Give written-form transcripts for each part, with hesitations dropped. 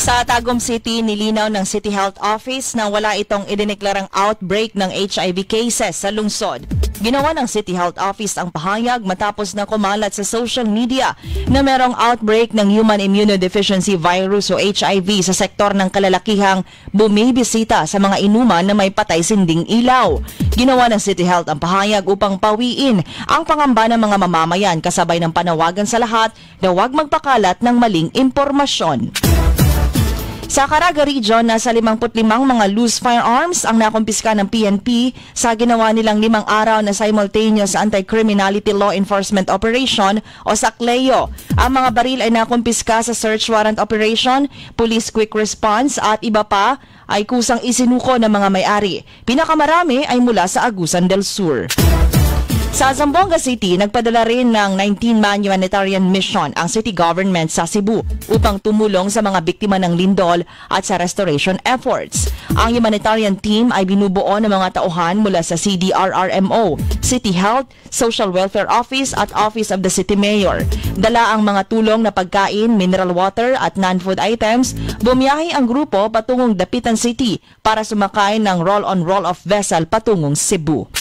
Sa Tagum City, nilinaw ng City Health Office na wala itong idineklarang outbreak ng HIV cases sa lungsod. Ginawa ng City Health Office ang pahayag matapos na kumalat sa social media na merong outbreak ng Human Immunodeficiency Virus o HIV sa sektor ng kalalakihang bumibisita sa mga inuman na may patay sinding ilaw. Ginawa ng City Health ang pahayag upang pawiin ang pangamba ng mga mamamayan kasabay ng panawagan sa lahat na huwag magpakalat ng maling impormasyon. Sa Caraga Region, nasa 55 mga loose firearms ang nakumpiska ng PNP sa ginawa nilang 5 araw na simultaneous anti-criminality law enforcement operation o SACLEO. Ang mga baril ay nakumpiska sa search warrant operation, police quick response at iba pa ay kusang isinuko ng mga may-ari. Pinakamarami ay mula sa Agusan del Sur. Sa Zamboanga City, nagpadala rin ng 19-man humanitarian mission ang city government sa Cebu upang tumulong sa mga biktima ng lindol at sa restoration efforts. Ang humanitarian team ay binubuo ng mga tauhan mula sa CDRRMO, City Health, Social Welfare Office at Office of the City Mayor. Dala ang mga tulong na pagkain, mineral water at non-food items. Bumiyahe ang grupo patungong Dapitan City para sumakay ng roll-on roll-off vessel patungong Cebu.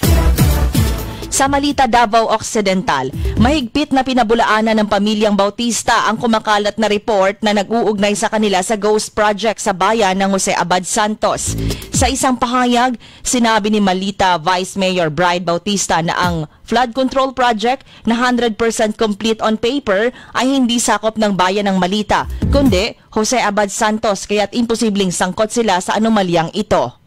Sa Malita, Davao Occidental, mahigpit na pinabulaanan ng pamilyang Bautista ang kumakalat na report na nag-uugnay sa kanila sa Ghost Project sa bayan ng Jose Abad Santos. Sa isang pahayag, sinabi ni Malita Vice Mayor Bride Bautista na ang flood control project na 100% complete on paper ay hindi sakop ng bayan ng Malita, kundi Jose Abad Santos kaya't imposibleng sangkot sila sa anomalyang ito.